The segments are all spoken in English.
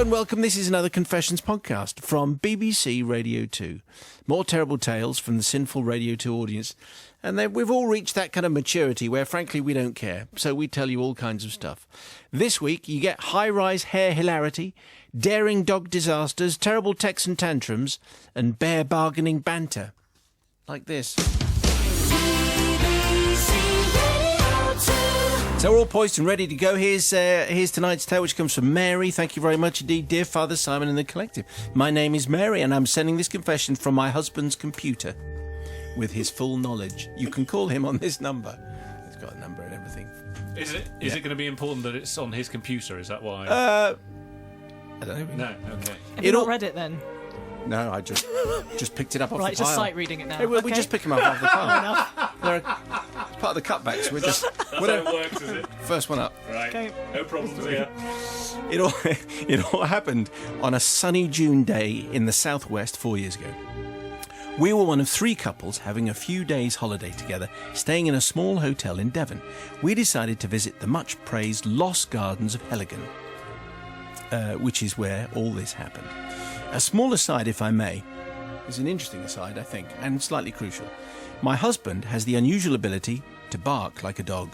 and welcome. This is another Confessions podcast from BBC Radio 2. More terrible tales from the sinful Radio 2 audience. And we've all reached that kind of maturity where, frankly, we don't care. So we tell you all kinds of stuff. This week, you get high-rise hair hilarity, daring dog disasters, terrible Texan tantrums, and bear bargaining banter. Like this. So we're all poised and ready to go. Here's tonight's tale, which comes from Mary. Thank you very much indeed, dear Father Simon and the collective. My name is Mary, and I'm sending this confession from my husband's computer with his full knowledge. You can call him on this number. He's got a number and everything. Is it going to be important that it's on his computer? Is that why? I don't know. No, okay. Have you not read it then? No, I just picked it up off the pile. Right, just sight reading it now. Hey, we just pick them up off the pile. They're it's part of the cutbacks. We're just That's how it works, is it? First one up. Right. Okay. No problems here. It all happened on a sunny June day in the southwest 4 years ago. We were one of three couples having a few days holiday together, staying in a small hotel in Devon. We decided to visit the much-praised Lost Gardens of Heligan, which is where all this happened. A small aside, if I may, is an interesting aside, I think, and slightly crucial. My husband has the unusual ability to bark like a dog.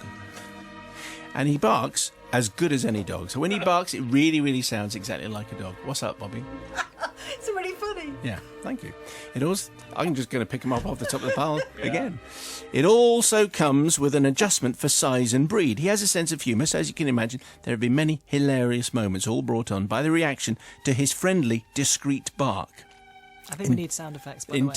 And he barks as good as any dog. So when he barks, it really, really sounds exactly like a dog. What's up, Bobby? It's really funny. Yeah, thank you. I'm just going to pick him up off the top of the pile again. It also comes with an adjustment for size and breed. He has a sense of humour, so as you can imagine, there have been many hilarious moments, all brought on by the reaction to his friendly, discreet bark. I think we need sound effects, by the way.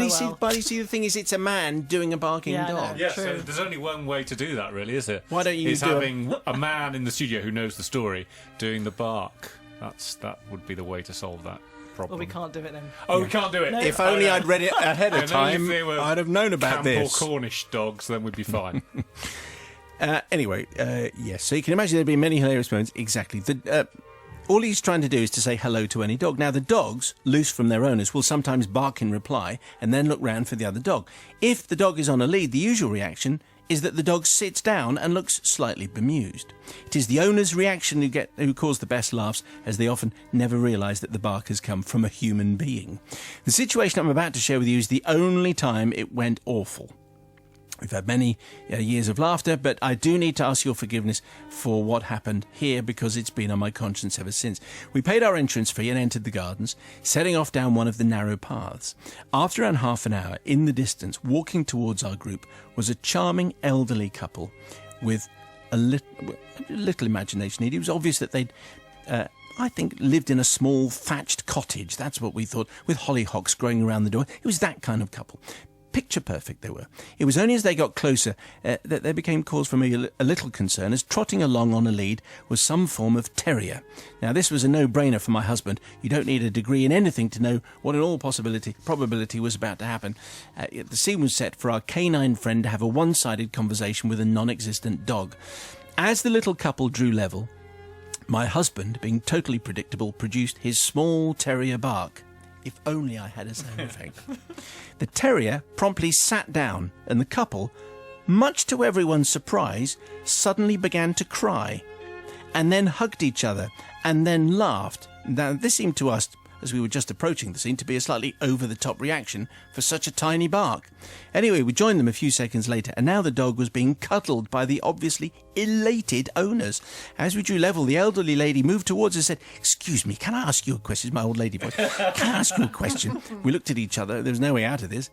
You see, the thing is, it's a man doing a barking dog. Yeah, so there's only one way to do that, really, is it? Why don't you He's having a man in the studio who knows the story doing the bark. That would be the way to solve that problem. Well, we can't do it then. Oh, we can't do it? No. If only I'd read it ahead of time, I'd have known about this. Camp or Cornish dogs, then we'd be fine. Anyway, yes, so you can imagine there'd be many hilarious moments. Exactly. All he's trying to do is to say hello to any dog. Now, the dogs, loose from their owners, will sometimes bark in reply and then look round for the other dog. If the dog is on a lead, the usual reaction is that the dog sits down and looks slightly bemused. It is the owner's reaction who cause the best laughs, as they often never realise that the bark has come from a human being. The situation I'm about to share with you is the only time it went awful. We've had many years of laughter, but I do need to ask your forgiveness for what happened here, because it's been on my conscience ever since. We paid our entrance fee and entered the gardens, setting off down one of the narrow paths. After around half an hour, in the distance, walking towards our group, was a charming elderly couple with a little imagination. It was obvious that they'd I think, lived in a small thatched cottage. That's what we thought, with hollyhocks growing around the door. It was that kind of couple. Picture perfect they were. It was only as they got closer that there became cause for me a little concern, as trotting along on a lead was some form of terrier. Now, this was a no-brainer for my husband. You don't need a degree in anything to know what in all probability was about to happen. The scene was set for our canine friend to have a one-sided conversation with a non-existent dog. As the little couple drew level, my husband, being totally predictable, produced his small terrier bark. If only I had a sound effect. The terrier promptly sat down, and the couple, much to everyone's surprise, suddenly began to cry, and then hugged each other, and then laughed. Now, this seemed to us, as we were just approaching the scene, to be a slightly over-the-top reaction for such a tiny bark. Anyway, we joined them a few seconds later, and now the dog was being cuddled by the obviously elated owners. As we drew level, the elderly lady moved towards us and said, "Excuse me, can I ask you a question?" It's my old lady voice. "Can I ask you a question?" We looked at each other. There was no way out of this.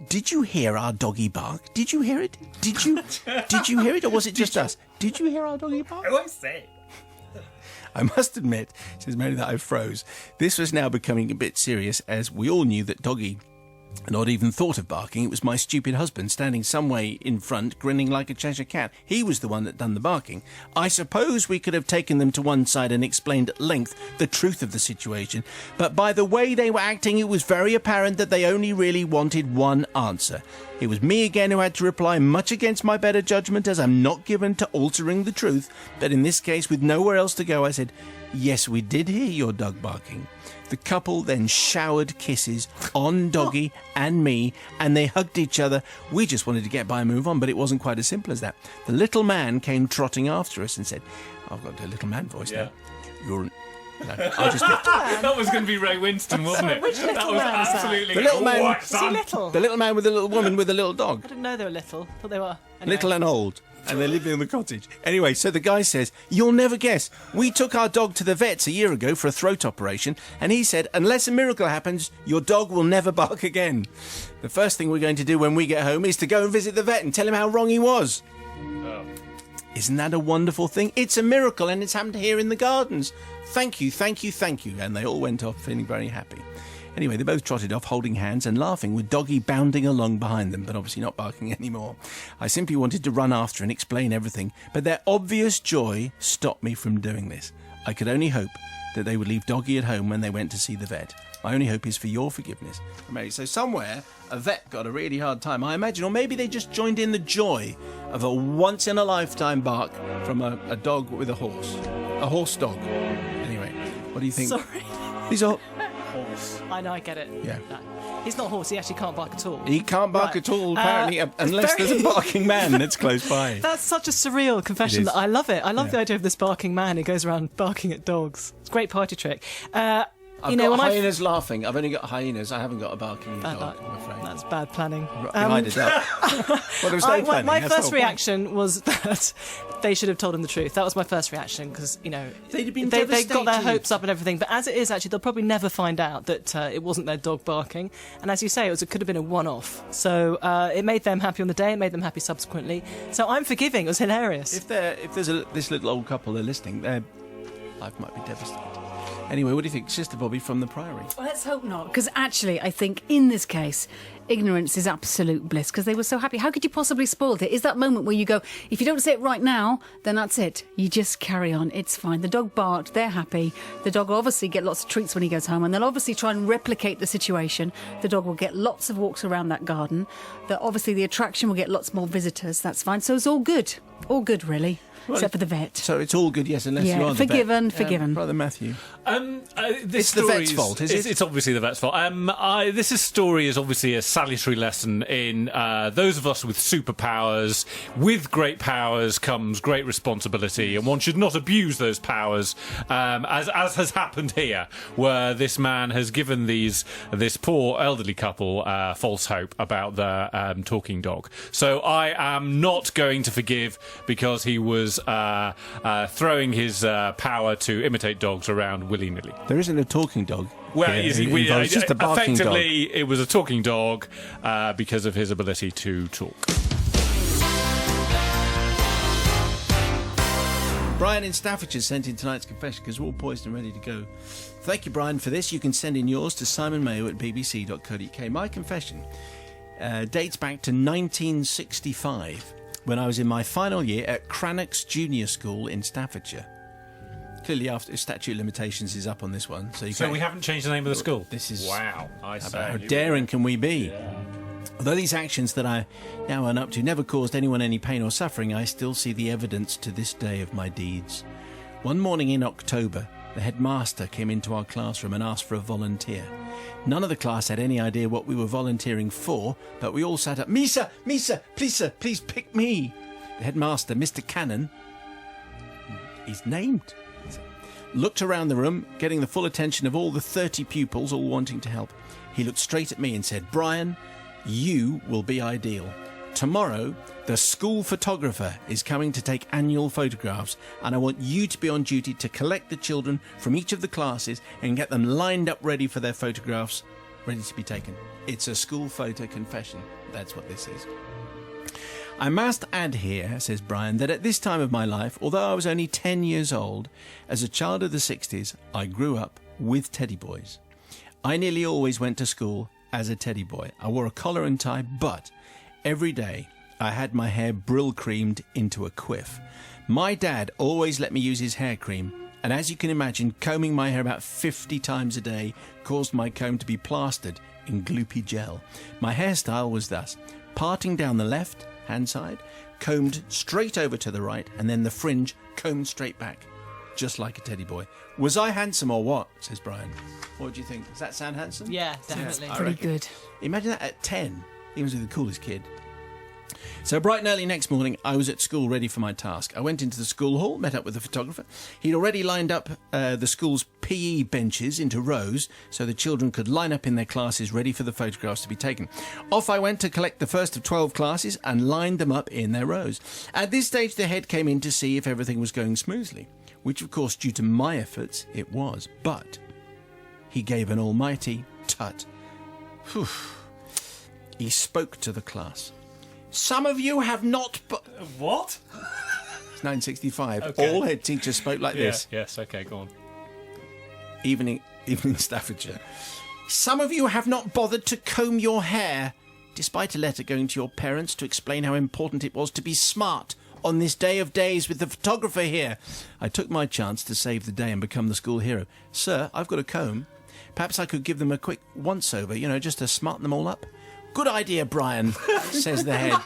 Did you hear our doggy bark? Did you hear it? Did you hear it, or was it just us? Did you hear our doggy bark? I won't say. I must admit, says Mary, that I froze. This was now becoming a bit serious, as we all knew that Doggy had not even thought of barking. It was my stupid husband, standing some way in front, grinning like a Cheshire cat. He was the one that done the barking. I suppose we could have taken them to one side and explained at length the truth of the situation, but by the way they were acting, it was very apparent that they only really wanted one answer. It was me again who had to reply, much against my better judgment, as I'm not given to altering the truth, but in this case, with nowhere else to go, I said, "Yes, we did hear your dog barking." The couple then showered kisses on Doggy and me, and they hugged each other. We just wanted to get by and move on, but it wasn't quite as simple as that. The little man came trotting after us and said, I've got a little man voice Yeah. now. You're... No, I'll just... That was going to be Ray Winston, wasn't it? Which little That was man is that? absolutely... The little man- What, Is he son? little? The little man with the little woman with the little dog. I didn't know they were little. I thought they were. Anyway. Little and old. And they live in the cottage. Anyway, so the guy says, you'll never guess. We took our dog to the vets a year ago for a throat operation, and he said, unless a miracle happens, your dog will never bark again. The first thing we're going to do when we get home is to go and visit the vet and tell him how wrong he was. Oh. Isn't that a wonderful thing? It's a miracle, and it's happened here in the gardens. Thank you, thank you, thank you. And they all went off feeling very happy. Anyway, they both trotted off, holding hands and laughing, with Doggy bounding along behind them, but obviously not barking anymore. I simply wanted to run after and explain everything, but their obvious joy stopped me from doing this. I could only hope that they would leave Doggy at home when they went to see the vet. My only hope is for your forgiveness. So somewhere, a vet got a really hard time, I imagine, or maybe they just joined in the joy of a once-in-a-lifetime bark from a dog with a horse. A horse dog. Anyway, what do you think? Sorry. These are... I know, I get it. Yeah. No. He's not a horse, he actually can't bark at all. He can't bark Right. at all, apparently, unless very- there's a barking man that's close by. That's such a surreal confession It is. that I love it. I love Yeah. the idea of this barking man who goes around barking at dogs. It's a great party trick. I've got hyenas laughing. I've only got hyenas. I haven't got a barking dog, I'm afraid. That's bad planning. Divided up. Well, there was no planning. My That's the first whole point. reaction was that they should have told him the truth. That was my first reaction because, They'd have been they got their devastated. hopes up and everything. But as it is, actually, they'll probably never find out that it wasn't their dog barking. And as you say, it could have been a one-off. So it made them happy on the day. It made them happy subsequently. So I'm forgiving. It was hilarious. If there's this little old couple they're listening, their life might be devastated. Anyway, what do you think, Sister Bobby from the Priory? Well, let's hope not, because actually, I think in this case, ignorance is absolute bliss, because they were so happy. How could you possibly spoil it? Is that moment where you go, if you don't say it right now, then that's it. You just carry on. It's fine. The dog barked. They're happy. The dog will obviously get lots of treats when he goes home, and they'll obviously try and replicate the situation. The dog will get lots of walks around that garden. Obviously, the attraction will get lots more visitors. That's fine. So it's all good. All good, really. Well, except for the vet. So it's all good, yes, unless Yeah, you are the forgiven, vet. forgiven. Brother Matthew. This It's the vet's story fault, is it? It's obviously the vet's fault. This story is obviously a salutary lesson in those of us with superpowers. With great powers comes great responsibility, and one should not abuse those powers, as has happened here, where this man has given this poor elderly couple false hope about their talking dog. So I am not going to forgive because he was throwing his power to imitate dogs around willy-nilly. There isn't a talking dog. Well, here. you see, It involves just a barking dog. effectively, it was a talking dog because of his ability to talk. Brian in Staffordshire sent in tonight's confession because we're all poised and ready to go. Thank you, Brian, for this. You can send in yours to Simon Mayo at bbc.co.uk. My confession dates back to 1965 when I was in my final year at Crannock's Junior School in Staffordshire. Clearly, after statute of limitations is up on this one, so we haven't changed the name of the school. This is wow. I say, how daring can we be? Although these actions that I now own up to never caused anyone any pain or suffering, I still see the evidence to this day of my deeds. One morning in October, the headmaster came into our classroom and asked for a volunteer. None of the class had any idea what we were volunteering for, but we all sat up. Me, sir, please pick me. The headmaster, Mr. Cannon, he's named, looked around the room, getting the full attention of all the 30 pupils, all wanting to help. He looked straight at me and said, Brian, you will be ideal. Tomorrow, the school photographer is coming to take annual photographs, and I want you to be on duty to collect the children from each of the classes and get them lined up ready for their photographs, ready to be taken. It's a school photo confession. That's what this is. I must add here, says Brian, that at this time of my life, although I was only 10 years old, as a child of the 60s, I grew up with teddy boys. I nearly always went to school as a teddy boy. I wore a collar and tie, but every day I had my hair brill creamed into a quiff. My dad always let me use his hair cream, and as you can imagine, combing my hair about 50 times a day caused my comb to be plastered in gloopy gel. My hairstyle was thus: parting down the left hand side, combed straight over to the right, and then the fringe combed straight back, just like a teddy boy. Was I handsome or what? Says Brian. What do you think? Does that sound handsome? Yeah, definitely. I Pretty reckon. good. Imagine that at 10. He was the coolest kid. So bright and early next morning, I was at school ready for my task. I went into the school hall, met up with the photographer. He'd already lined up the school's PE benches into rows so the children could line up in their classes ready for the photographs to be taken. Off I went to collect the first of 12 classes and lined them up in their rows. At this stage, the head came in to see if everything was going smoothly, which, of course, due to my efforts, it was. But he gave an almighty tut. Whew. He spoke to the class. Some of you have not... What? It's 1965. Okay. All head teachers spoke like this. Yes, okay, go on. Even in Staffordshire. Some of you have not bothered to comb your hair, despite a letter going to your parents to explain how important it was to be smart on this day of days with the photographer here. I took my chance to save the day and become the school hero. Sir, I've got a comb. Perhaps I could give them a quick once-over, just to smarten them all up. Good idea, Brian, says the head.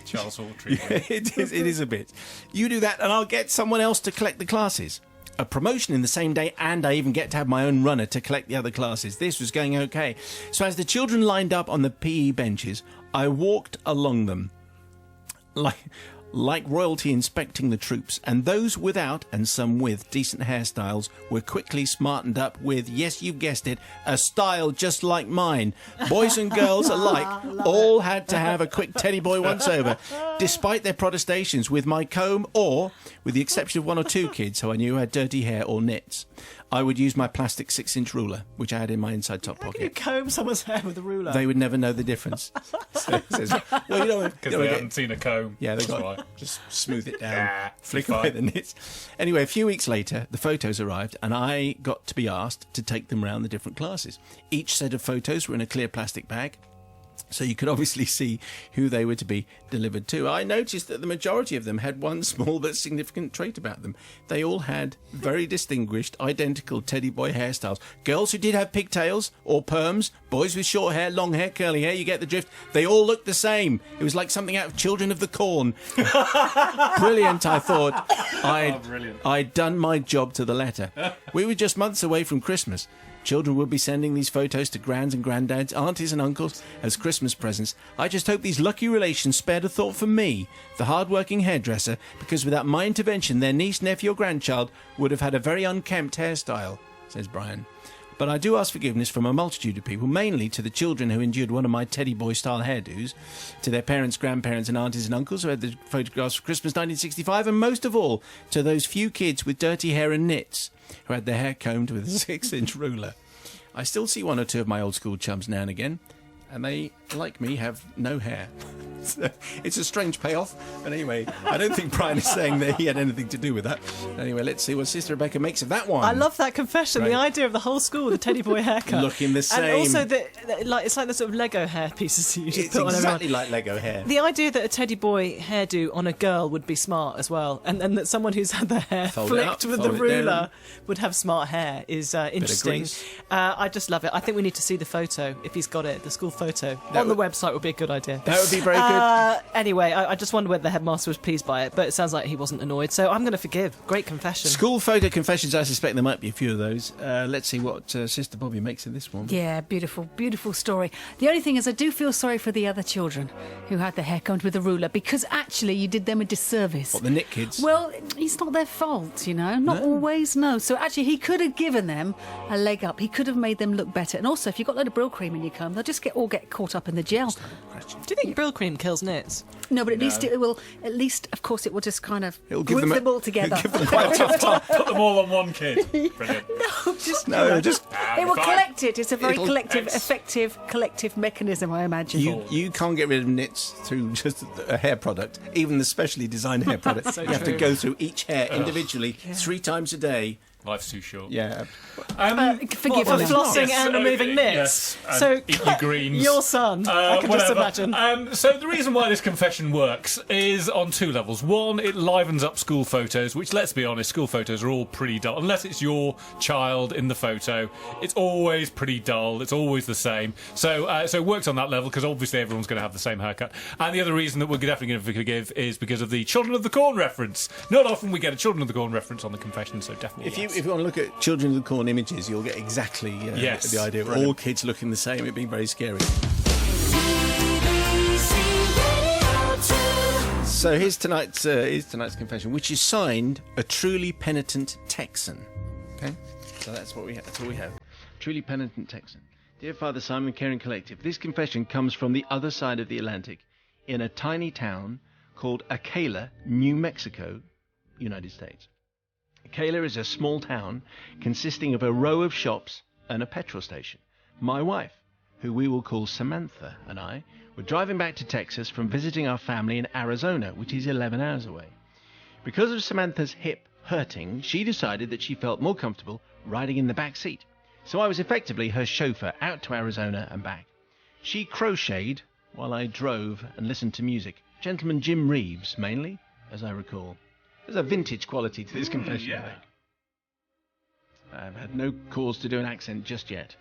Charles Hawtrey. It is a bit. You do that and I'll get someone else to collect the classes. A promotion in the same day, and I even get to have my own runner to collect the other classes. This was going okay. So as the children lined up on the PE benches, I walked along them like royalty inspecting the troops, and those without and some with decent hairstyles were quickly smartened up with, yes, you guessed it, a style just like mine. Boys and girls alike all had to have a quick teddy boy once over, despite their protestations with my comb, or, with the exception of one or two kids who I knew had dirty hair or nits, I would use my plastic 6-inch ruler, which I had in my inside top You pocket. comb someone's hair with a ruler. They would never know the difference. Because Because they haven't seen a comb. Yeah, they That's got right. just smooth it down, Nah, flick fine. away the nits. Anyway, a few weeks later, the photos arrived, and I got to be asked to take them round the different classes. Each set of photos were in a clear plastic bag, so you could obviously see who they were to be delivered to. I noticed that the majority of them had one small but significant trait about them. They all had very distinguished, identical teddy boy hairstyles. Girls who did have pigtails or perms, boys with short hair, long hair, curly hair, you get the drift. They all looked the same. It was like something out of Children of the Corn. Brilliant, I thought. Brilliant. I'd done my job to the letter. We were just months away from Christmas. Children would be sending these photos to grands and granddads, aunties and uncles as Christmas presents. I just hope these lucky relations spared a thought for me, the hard-working hairdresser, because without my intervention, their niece, nephew or grandchild would have had a very unkempt hairstyle, says Brian. But I do ask forgiveness from a multitude of people, mainly to the children who endured one of my teddy boy-style hairdos, to their parents, grandparents and aunties and uncles who had the photographs for Christmas 1965, and most of all, to those few kids with dirty hair and nits who had their hair combed with a 6-inch ruler. I still see one or two of my old school chums now and again, and they, like me, have no hair. It's a strange payoff, but anyway, I don't think Brian is saying that he had anything to do with that. Anyway, let's see what Sister Rebecca makes of that one. I love that confession. Right. The idea of the whole school with the teddy boy haircut, Looking the same. and also it's like the sort of Lego hair pieces that you just It's put on exactly everyone. like Lego hair. The idea that a teddy boy hairdo on a girl would be smart as well, and that someone who's had their hair Fold it flicked up, with fold the it ruler down. would have smart hair is interesting. grease. I just love it. I think we need to see the photo if he's got it. The school photo That on the would- website would be a good idea. That would be very good. Anyway, I just wonder whether the headmaster was pleased by it, but it sounds like he wasn't annoyed. So I'm going to forgive. Great confession. School photo confessions, I suspect there might be a few of those. Let's see what Sister Bobby makes of this one. Yeah, beautiful, beautiful story. The only thing is I do feel sorry for the other children who had their hair combed with a ruler, because actually you did them a disservice. What, the knit kids? Well, it's not their fault, Not No. always, no. So actually he could have given them a leg up. He could have made them look better. And also, if you've got a load of Brill cream in your comb, they'll just get caught up in the gel. Do you think Brill cream kills nits? No, but at least it will, of course, it will just kind of It'll give group them them all together. give them quite a tough time. Put them all on one kid. Brilliant. No, just It will fine. collect it. It's a very It'll- collective, effective collective mechanism, I imagine. you can't get rid of nits through just a hair product, even the specially designed hair product. You have to true. go through each hair individually 3 times a day. Life's too short. Yeah. Forgive For me. flossing Yes, and removing yes, nits. and so eat your greens. your son, I can just whatever. imagine. So the reason why this confession works is on 2 levels. One, it livens up school photos, which, let's be honest, school photos are all pretty dull. Unless it's your child in the photo, it's always pretty dull. It's always the same. So it works on that level, because obviously everyone's going to have the same haircut. And the other reason that we're definitely going to forgive is because of the Children of the Corn reference. Not often we get a Children of the Corn reference on the confession, so definitely If yes. you want to look at Children of the Corn images, you'll get exactly Yes. the idea of Brilliant. all kids looking the same. It'd be very scary. CBC So here's tonight's confession, which is signed a truly penitent Texan. Okay, so that's what we have. That's all we have. Truly penitent Texan. Dear Father Simon, Caring Collective, this confession comes from the other side of the Atlantic, in a tiny town called Acala, New Mexico, United States. Acala is a small town consisting of a row of shops and a petrol station. My wife, who we will call Samantha, and I were driving back to Texas from visiting our family in Arizona, which is 11 hours away. Because of Samantha's hip hurting, she decided that she felt more comfortable riding in the back seat. So I was effectively her chauffeur out to Arizona and back. She crocheted while I drove and listened to music. Gentleman Jim Reeves, mainly, as I recall. There's a vintage quality to this confession, I think. I've had no cause to do an accent just yet.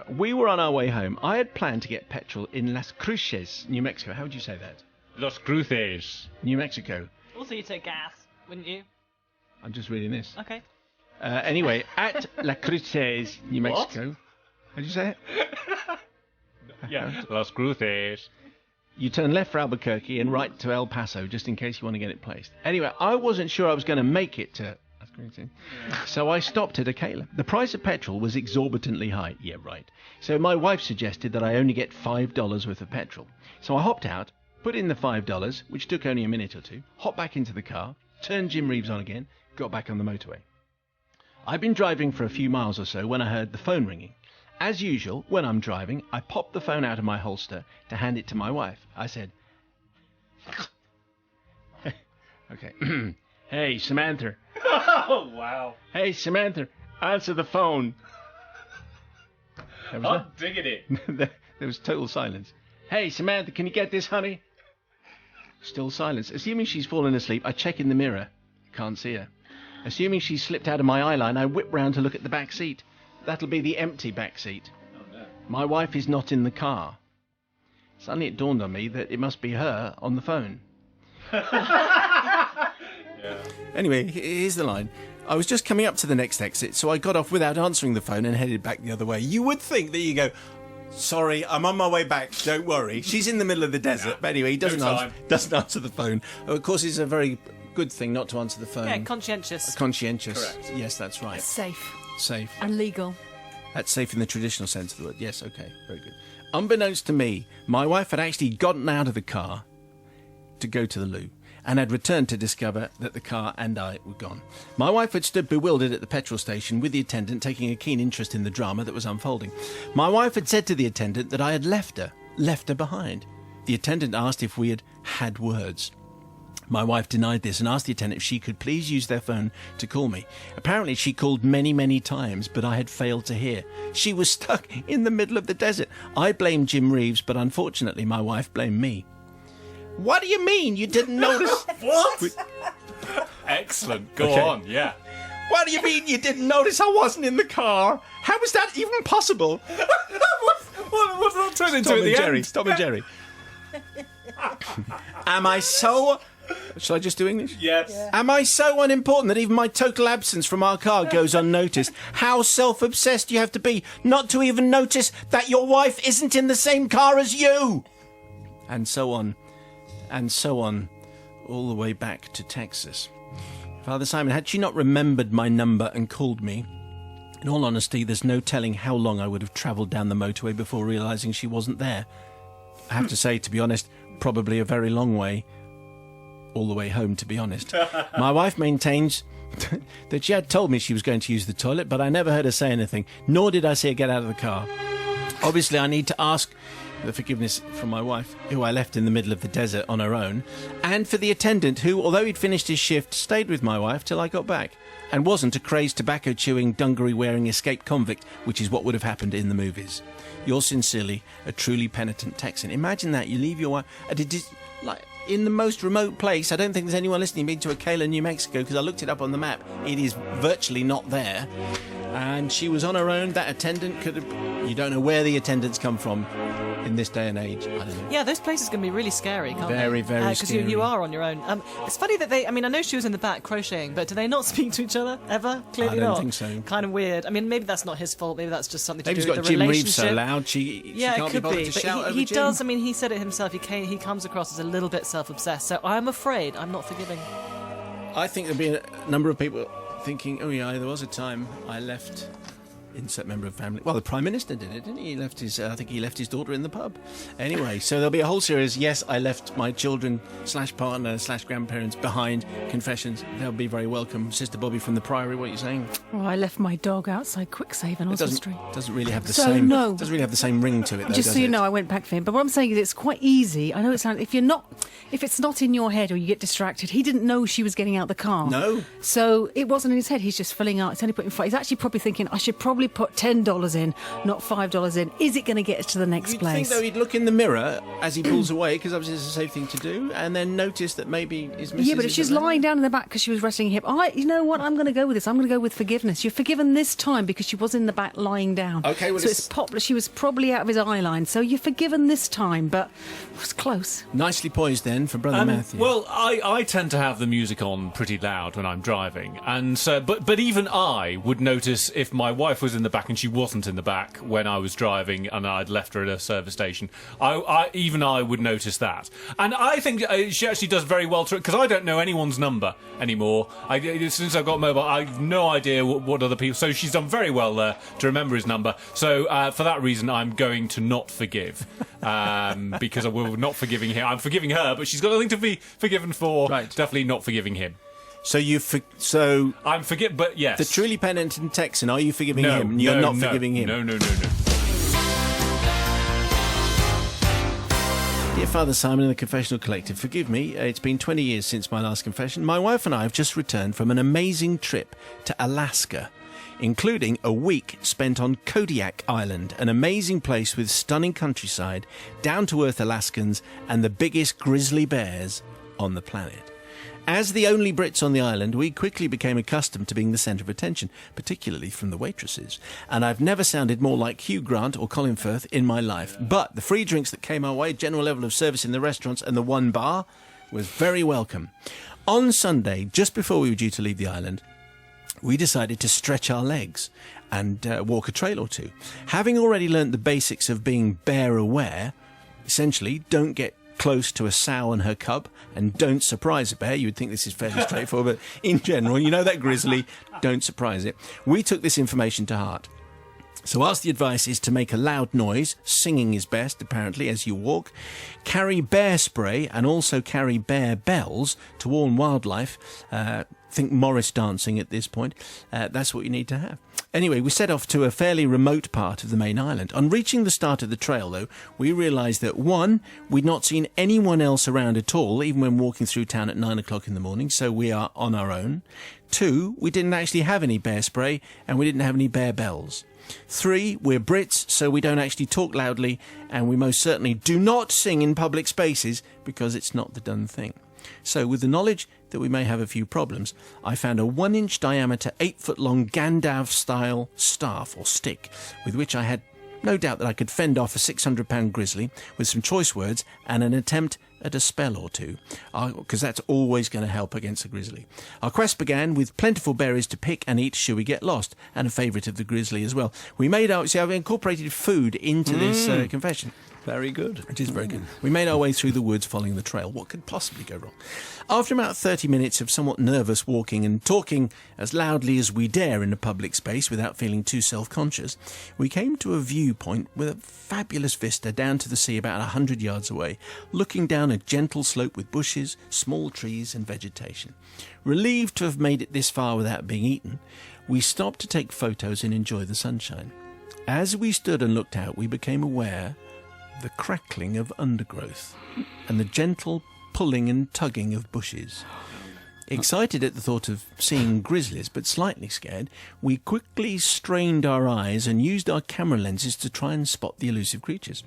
We were on our way home. I had planned to get petrol in Las Cruces, New Mexico. How would you say that? Los Cruces. New Mexico. Also, you'd say gas, wouldn't you? I'm just reading this. Okay. Anyway, at Las Cruces, New Mexico. How did you say it? Yeah, Los Cruces. You turn left for Albuquerque and right to El Paso, just in case you want to get it placed. Anyway, I wasn't sure I was going to make it to... So I stopped at Acala. The price of petrol was exorbitantly high. Yeah, right. So my wife suggested that I only get $5 worth of petrol. So I hopped out, put in the $5, which took only a minute or two, hopped back into the car, turned Jim Reeves on again, got back on the motorway. I'd been driving for a few miles or so when I heard the phone ringing. As usual, when I'm driving, I popped the phone out of my holster to hand it to my wife. I said, okay, hey, Samantha. Oh, wow. Hey, Samantha, answer the phone. I'm digging it. There was total silence. Hey, Samantha, can you get this, honey? Still silence. Assuming she's fallen asleep, I check in the mirror. Can't see her. Assuming she's slipped out of my eye line, I whip round to look at the back seat. That'll be the empty back seat. Oh, no. My wife is not in the car. Suddenly it dawned on me that it must be her on the phone. Anyway, here's the line. I was just coming up to the next exit, so I got off without answering the phone and headed back the other way. You would think that you go, sorry, I'm on my way back, don't worry. She's in the middle of the desert. But anyway, he doesn't answer the phone. Of course, it's a very good thing not to answer the phone. Yeah, conscientious. Conscientious. Correct. Yes, that's right. Safe. Safe. And legal. That's safe in the traditional sense of the word. Yes, okay, very good. Unbeknownst to me, my wife had actually gotten out of the car to go to the loo and had returned to discover that the car and I were gone. My wife had stood bewildered at the petrol station with the attendant, taking a keen interest in the drama that was unfolding. My wife had said to the attendant that I had left her behind. The attendant asked if we had had words. My wife denied this and asked the attendant if she could please use their phone to call me. Apparently she called many, many times, but I had failed to hear. She was stuck in the middle of the desert. I blamed Jim Reeves, but unfortunately my wife blamed me. What do you mean you didn't notice? What? Excellent. Go on, yeah. What do you mean you didn't notice I wasn't in the car? How was that even possible? What did that turn into at the end? Tom and Jerry. Am I so... Shall I just do English? Yes. Yeah. Am I so unimportant that even my total absence from our car goes unnoticed? How self-obsessed you have to be not to even notice that your wife isn't in the same car as you? And so on. And so on, all the way back to Texas. Father Simon, had she not remembered my number and called me, in all honesty, there's no telling how long I would have travelled down the motorway before realising she wasn't there. I have to say, to be honest, probably a very long way. All the way home, to be honest. My wife maintains that she had told me she was going to use the toilet, but I never heard her say anything, nor did I see her get out of the car. Obviously, I need to ask the forgiveness from my wife, who I left in the middle of the desert on her own, and for the attendant who, although he'd finished his shift, stayed with my wife till I got back, and wasn't a crazed tobacco-chewing, dungaree-wearing escaped convict, which is what would have happened in the movies. Yours sincerely, a truly penitent Texan. Imagine that, you leave your wife... in the most remote place. I don't think there's anyone listening been to Acala, New Mexico, because I looked it up on the map. It is virtually not there. And she was on her own. That attendant could have... You don't know where the attendants come from. in this day and age, I don't know. Yeah, those places can be really scary, can't they? Very, very Because scary. you are on your own. It's funny that I know she was in the back crocheting, but do they not speak to each other ever? Clearly I don't not. think so. Kind of weird. I mean, maybe that's not his fault. Maybe that's just something Maybe to he's do got with the Jim relationship. Reeves so loud she Yeah, can't it could be bothered be. to But shout over he Jim. does. I mean, he said it himself. He comes across as a little bit self-obsessed. So I'm afraid I'm not forgiving. I think there'll be a number of people thinking, oh yeah, there was a time I left insert member of family. Well, the Prime Minister did it, didn't he? He left his, I think he left his daughter in the pub. Anyway, so there'll be a whole series. Yes, I left my children / partner / grandparents behind. Confessions. They'll be very welcome. Sister Bobby from the Priory, what are you saying? Oh, I left my dog outside Quicksave in Oswald Street. Doesn't really have the So, same. no. Doesn't really have the same ring to it, though, Just does so you it? know, I went back for him. But what I'm saying is, it's quite easy. I know it sounds. If it's not in your head or you get distracted, he didn't know she was getting out the car. No. So it wasn't in his head. He's just filling out. It's only putting five. He's actually probably thinking, I should probably put $10 in, not $5 in. Is it going to get us to the next You'd place? think, though, he'd look in the mirror as he pulls away, because obviously it's a safe thing to do, and then notice that maybe his missus Yeah, but if she's isn't there. lying down in the back because she was resting her hip, you know what? I'm going to go with this. I'm going to go with forgiveness. You're forgiven this time because she was in the back lying down. Okay, well, so she was probably out of his eye line. So you're forgiven this time, but it was close. Nicely poised then for Brother Matthew. Well, I tend to have the music on pretty loud when I'm driving, and so but even I would notice if my wife was in the back and she wasn't in the back when I was driving and I'd left her at a service station. I would notice that, and I think she actually does very well to it because I don't know anyone's number anymore. Since I've got mobile, I've no idea what other people. So she's done very well there to remember his number. So for that reason, I'm going to not forgive because I will not forgiving him. I'm forgiving her, but she's got nothing to be forgiven for. Right. Definitely not forgiving him. So I'm but yes. the truly penitent Texan, are you forgiving No, him? You're no, not no, forgiving him. No. Dear Father Simon and the Confessional Collective, forgive me, it's been 20 years since my last confession. My wife and I have just returned from an amazing trip to Alaska, including a week spent on Kodiak Island, an amazing place with stunning countryside, down-to-earth Alaskans, and the biggest grizzly bears on the planet. As the only Brits on the island, we quickly became accustomed to being the centre of attention, particularly from the waitresses. And I've never sounded more like Hugh Grant or Colin Firth in my life. But the free drinks that came our way, general level of service in the restaurants, and the one bar was very welcome. On Sunday, just before we were due to leave the island, we decided to stretch our legs and walk a trail or two. Having already learnt the basics of being bear aware, essentially, don't get close to a sow and her cub, and don't surprise a bear. You would think this is fairly straightforward, but in general, you know that grizzly, don't surprise it. We took this information to heart. So whilst the advice is to make a loud noise, singing is best, apparently, as you walk, carry bear spray and also carry bear bells to warn wildlife. Think Morris dancing at this point. That's what you need to have. Anyway, we set off to a fairly remote part of the main island. On reaching the start of the trail, though, we realised that, one, we'd not seen anyone else around at all, even when walking through town at 9 o'clock in the morning, so we are on our own. Two, we didn't actually have any bear spray, and we didn't have any bear bells. Three, we're Brits, so we don't actually talk loudly, and we most certainly do not sing in public spaces, because it's not the done thing. So, with the knowledge that we may have a few problems, I found a 1-inch diameter, 8-foot-long Gandalf-style staff or stick, with which I had no doubt that I could fend off a 600-pound grizzly with some choice words and an attempt at a spell or two, because that's always going to help against a grizzly. Our quest began with plentiful berries to pick and eat should we get lost, and a favourite of the grizzly as well. I've incorporated food into this confession. Very good. It is very good. We made our way through the woods following the trail. What could possibly go wrong? After about 30 minutes of somewhat nervous walking and talking as loudly as we dare in a public space without feeling too self-conscious, we came to a viewpoint with a fabulous vista down to the sea about 100 yards away, looking down a gentle slope with bushes, small trees and vegetation. Relieved to have made it this far without being eaten, we stopped to take photos and enjoy the sunshine. As we stood and looked out, we became aware the crackling of undergrowth and the gentle pulling and tugging of bushes. Excited at the thought of seeing grizzlies, but slightly scared, we quickly strained our eyes and used our camera lenses to try and spot the elusive creatures.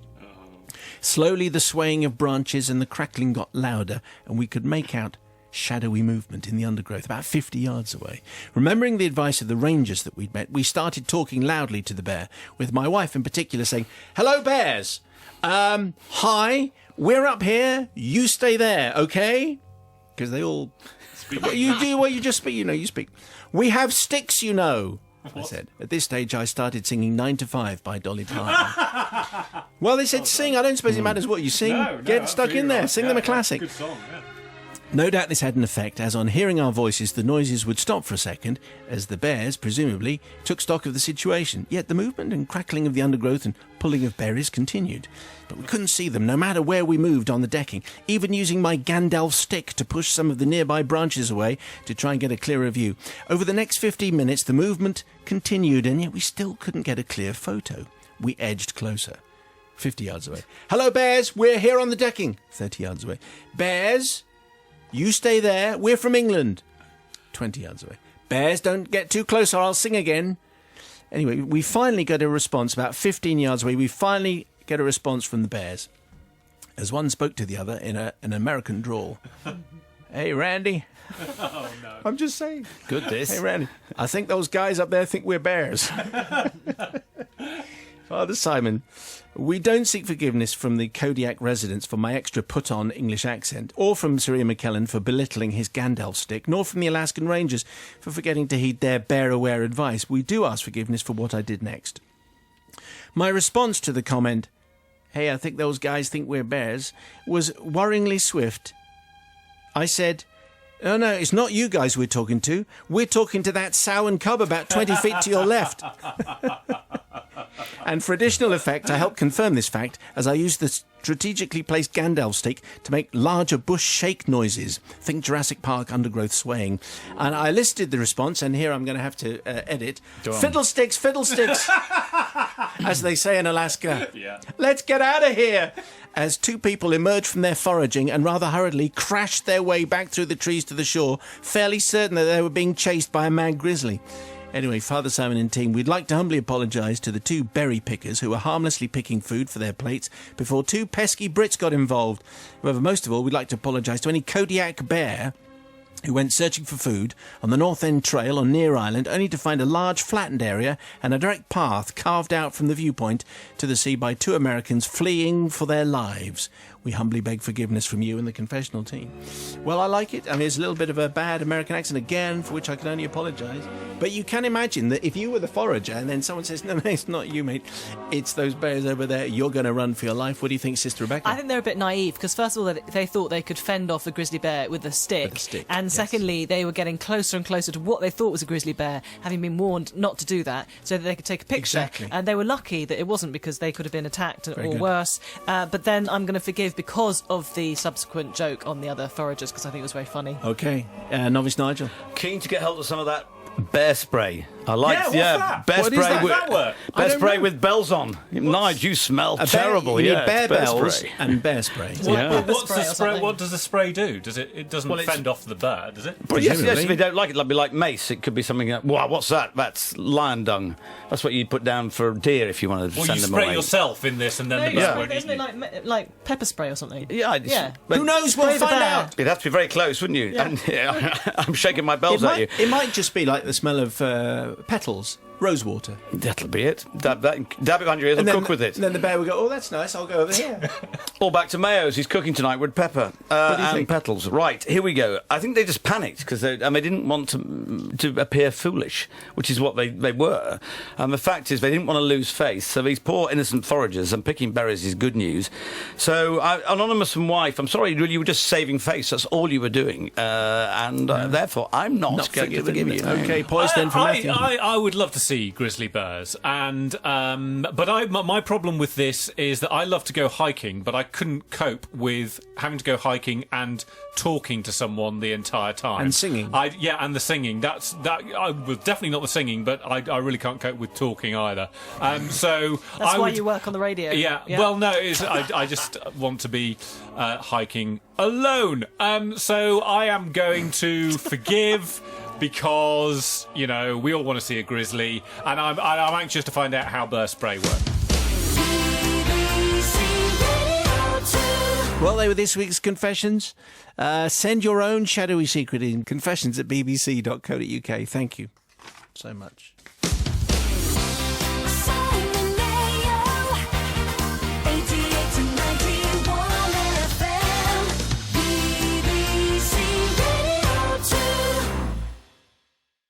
Slowly the swaying of branches and the crackling got louder, and we could make out shadowy movement in the undergrowth about 50 yards away. Remembering the advice of the rangers that we'd met, we started talking loudly to the bear, with my wife in particular saying, "Hello, bears!" Hi, we're up here. You stay there, okay? Because they all speak. You do what you just speak. You speak. We have sticks, I said. At this stage, I started singing 9 to 5 by Dolly Parton. Well, they said sing. I don't suppose it matters what you sing. Get stuck in there. Sing them a classic. Good song, yeah. No doubt this had an effect, as on hearing our voices, the noises would stop for a second, as the bears, presumably, took stock of the situation. Yet the movement and crackling of the undergrowth and pulling of berries continued. But we couldn't see them, no matter where we moved on the decking, even using my Gandalf stick to push some of the nearby branches away to try and get a clearer view. Over the next 15 minutes, the movement continued, and yet we still couldn't get a clear photo. We edged closer. 50 yards away. Hello, bears. We're here on the decking. 30 yards away. Bears, you stay there. We're from England. 20 yards away. Bears, don't get too close or I'll sing again. Anyway, we finally got a response about 15 yards away. We finally get a response from the bears, as one spoke to the other in an American drawl. Hey, Randy. Oh, no. I'm just saying. Good this. Hey, Randy. I think those guys up there think we're bears. Father Simon, we don't seek forgiveness from the Kodiak residents for my extra put-on English accent, or from Sir Ian McKellen for belittling his Gandalf stick, nor from the Alaskan Rangers for forgetting to heed their bear-aware advice. We do ask forgiveness for what I did next. My response to the comment, hey, I think those guys think we're bears, was worryingly swift. I said, oh, no, it's not you guys we're talking to. We're talking to that sow and cub about 20 feet to your left. And for additional effect, I helped confirm this fact as I used the strategically placed Gandalf stick to make larger bush shake noises. Think Jurassic Park undergrowth swaying. And I listed the response, and here I'm going to have to edit. Fiddlesticks, fiddlesticks, as they say in Alaska. Yeah. Let's get out of here. As two people emerged from their foraging and rather hurriedly crashed their way back through the trees to the shore, fairly certain that they were being chased by a mad grizzly. Anyway, Father Simon and team, we'd like to humbly apologise to the two berry pickers who were harmlessly picking food for their plates before two pesky Brits got involved. However, most of all, we'd like to apologise to any Kodiak bear who went searching for food on the North End Trail on Near Island, only to find a large flattened area and a direct path carved out from the viewpoint to the sea by two Americans fleeing for their lives. We humbly beg forgiveness from you and the confessional team. Well, I like it. I mean, it's a little bit of a bad American accent again, for which I can only apologise. But you can imagine that if you were the forager and then someone says, no, it's not you, mate, it's those bears over there, you're going to run for your life. What do you think, Sister Rebecca? I think they're a bit naive, because first of all, they thought they could fend off a grizzly bear with a stick. And secondly, they were getting closer and closer to what they thought was a grizzly bear, having been warned not to do that, so that they could take a picture. Exactly. And they were lucky that it wasn't, because they could have been attacked or worse. But then I'm going to forgive because of the subsequent joke on the other foragers, because I think it was very funny. OK. Novice Nigel? Keen to get hold of some of that bear spray. I like, what's that? bear What spray. is that? Does that work? Bear spray with bells on. Nigel, you smell terrible. You Yeah, need bear it's bear bells spray. and bear spray. What's spray the or spray? something? What does the spray do? It doesn't Well, it's- fend off the bird, does it? Well, yes, Presumably. if you don't like it, it'll be like mace. It could be something like, wow, what's that? That's lion dung. That's what you put down for deer if you want to Well, send you them spray away. yourself in this, and then the bird won't eat Isn't you. it like pepper spray or something? Yeah, but Who knows? We'll Spray the find bear. out. It'd have to be very close, wouldn't you? Yeah. And, I'm shaking my bells at you. It might just be like the smell of petals, rosewater. That'll be it. Dab it behind your ears and cook with it. And then the bear will go, oh, that's nice, I'll go over here. All back to Mayo's. He's cooking tonight with pepper do you and think? petals. Right, here we go. I think they just panicked because they didn't want to appear foolish, which is what they were. And the fact is they didn't want to lose face. So these poor innocent foragers, and picking berries is good news. So, Anonymous and wife, I'm sorry, you were just saving face. That's all you were doing. Therefore, I'm not going to forgive you. OK, poise then from Matthew. I would love to see grizzly bears, and but my problem with this is that I love to go hiking, but I couldn't cope with having to go hiking and talking to someone the entire time And singing. and the singing. That I was definitely not the singing, but I really can't cope with talking either. So That's why you work on the radio. Yeah. Well, no, I just want to be hiking alone. So I am going to forgive. Because, we all want to see a grizzly, and I'm anxious to find out how burr spray works. Well, they were this week's confessions. Send your own shadowy secret in confessions@bbc.co.uk. Thank you so much.